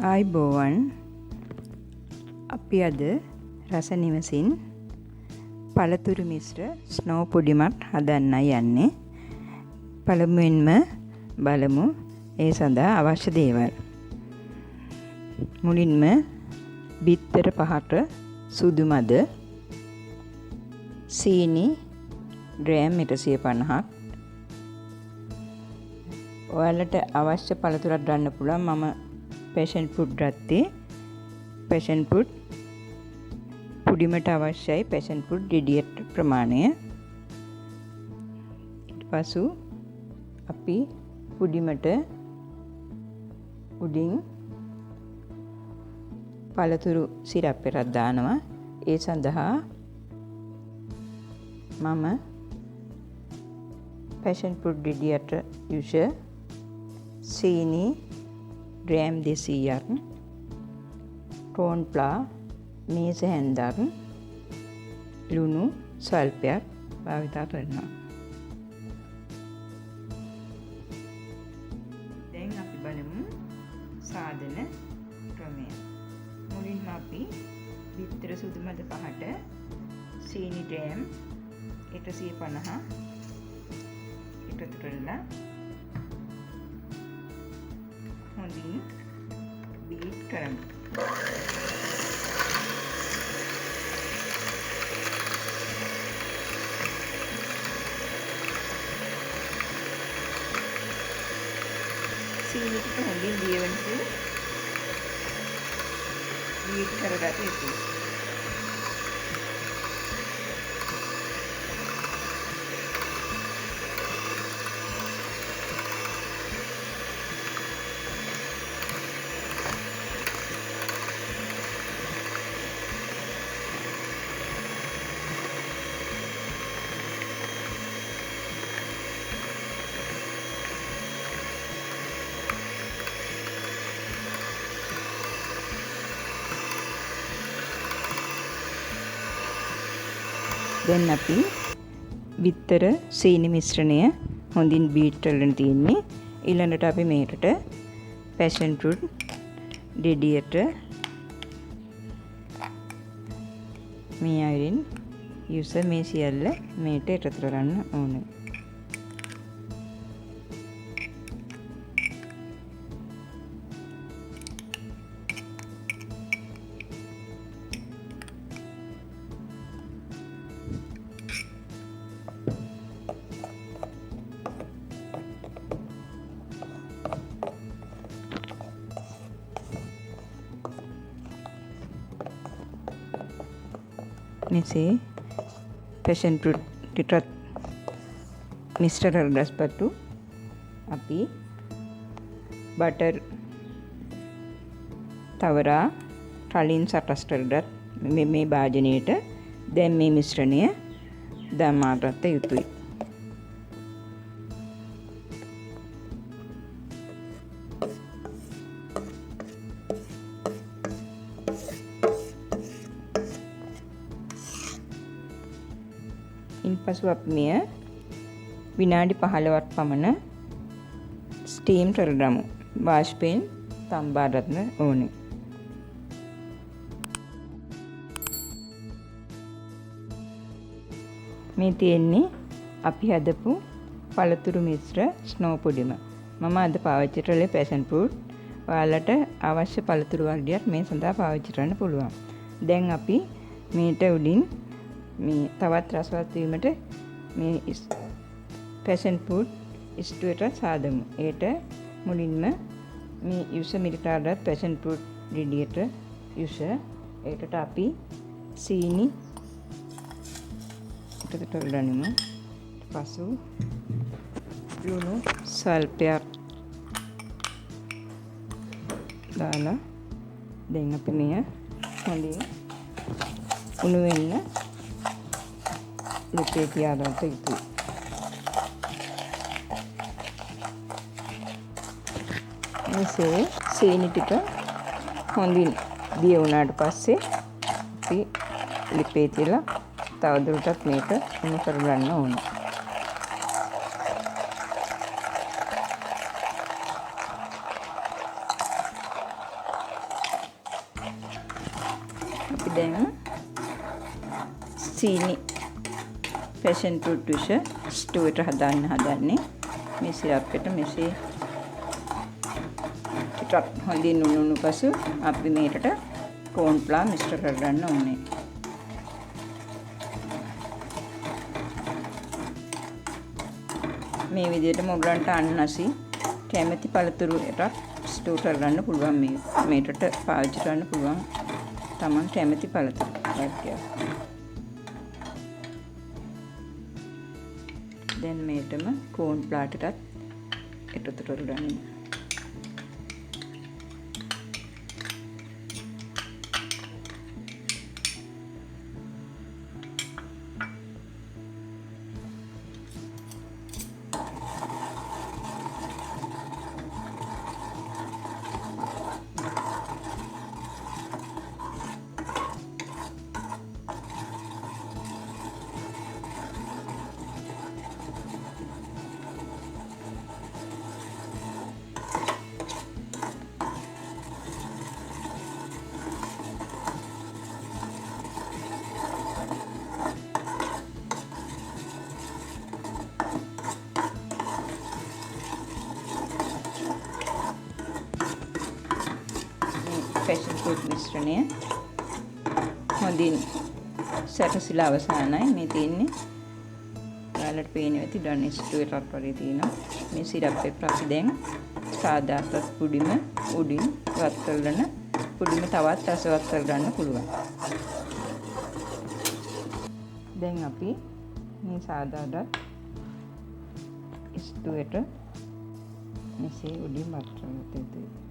ආයිබෝවන් අපි අද රස නිවසින් පළතුරු මිශ්‍ර ස්නෝ පුඩිමක් හදන්නයි යන්නේ. පළමුවෙන්ම බලමු ඒ සඳහා අවශ්‍ය දේවල්. මුලින්ම බිත්තර 5ට සුදු මද, සීනි ග්‍රෑම් 150ක්. ඔයාලට අවශ්‍ය පළතුරක් ගන්න පුළුවන්. මම පැෂන් ෆෘට් ගත්තේ. පැෂන් ෆෘට් පුඩිමට අවශ්‍යයි පැෂන් ෆෘට් ගෙඩියට ප්‍රමාණය. ඊට පසු අපි පුඩිමට උඩින් පළතුරු සිරප් එකක් දානවා. ඒ සඳහා මම පැෂන් ෆෘට් ගෙඩියට යුෂ සීනි ග්‍රෑම් 200ක්, කෝන් ෆ්ලා මේස හැන්දක්, ලුණු ස්වල්පයක් භාවිත කරනවා. දැන් අපි බලමු සාධන ක්‍රමය. මුලින්ම අපි බිත්තර සුදු මද 5ට සීනි ග්‍රෑම් 150 එකතු කරලා හොඳින් බීට් කරමු. සීනි ටික හොඳින් දියවෙනකල් බීට් කරගත යුතුයි. දැන් අපි බිත්තර සීනි මිශ්‍රණය හොඳින් බීට් කරගෙන තියෙන්නේ. ඊළඟට අපි මේකට පැෂන් ෆෘට් ගෙඩියට මේ අයිරින් යුස මේ සියල්ල මේට එකතු කරන්න ඕනේ. මෙසේ පැෂන් ෆෘට් ටිකත් මිශ්‍ර කරගස් පසු අපි බටර් තවරා කලින් සකස් කරගත් මේ භාජනයට දැන් මේ මිශ්‍රණය දමාගත යුතුයි. ඉන්පසු අපි මෙය විනාඩි 15ක් පමණ ස්ටීම් කරගමු. වාෂ්පයෙන් තම්බා ගන්න ඕනේ. මේ තියෙන්නේ අපි හදපු පළතුරු මිශ්‍ර ස්නෝ පුඩිම. මම අද පාවිච්චි කරලා පැෂන් ෆෘට්. ඔයාලට අවශ්‍ය පළතුරු වර්ගයක් මේ සඳහා පාවිච්චි කරන්න පුළුවන්. දැන් අපි මේට උඩින් මේ තවත් රසවත් වීමට මේ පැෂන් ෆෘට් ස්ටුවට සාදමු. ඒට මුලින්ම මේ යුෂ මිරිකාඩත් පැෂන් ෆෘට් ගෙඩියට යුෂ ඒකට අපි සීනි එකතු කරගනිමු. පසු ලුණු ස්වල්පයක් දාලා දැන් අපි මෙය හොඳින් උණු වෙන්න ලිපේ තියාගන්න යුතුයි. මෙසේ සීනි ටික හොඳින් දිය වුණාට පස්සේ අපි ලිපේ තියලා තවදුරටත් මේක උණු කරගන්න ඕනේ. අපි දැන් සීනි පැෂන් ෆෘට් ජූස් ස්ටූ එකට හදන්නේ. මේ සිරප් එක මෙසේ ටිකක් හොඳින් උණු පසු අපි මේකට කෝන් ෆ්ලවර් මිශ්‍ර කරගන්න ඕනේ. මේ විදිහට මොගලන්ට අන්නසි කැමැති පළතුරු එකක් ස්ටෝර් කරගන්න පුළුවන්. මේකට පාවිච්චි කරන්න පුළුවන් තමන් කැමැති පළතුරු වර්ගයක්. දැන් මේකටම කෝන් ෆ්ලවර් ටිකක් එකතු කරගන්න. පැෂන් ෆෘට් මිශ්‍රණය හොඳින් සැකසීලා අවසానයි. මේ තියෙන්නේ ඔයාලට පේන්නේ ඇති ඩොනෙස්ට් එකක් වගේ තියෙනවා. මේ සිරප් එක අපි දැන් සාදාට පුඩිම උඩින් වත් කරගෙන පුඩිම තවත් රසවත් කරගන්න පුළුවන්. දැන් අපි මේ සාදාට ස්ටූ එකට මෙසේ උඩින් වත් කරගන්න.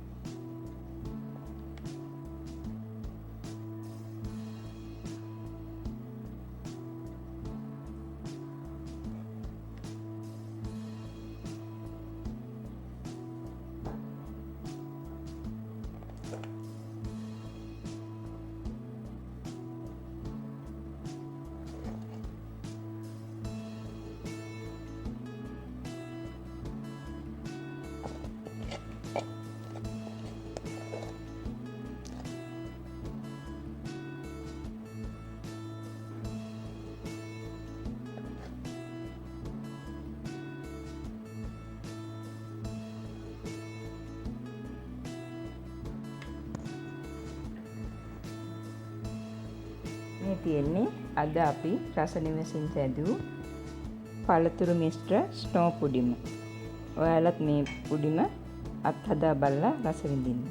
මේ තියෙන්නේ අද අපි රස නිවසින් සැදූ පළතුරු මිශ්‍ර ස්නෝ පුඩිම. ඔයාලත් මේ පුඩිම අත්හදා බලලා රස විඳින්න.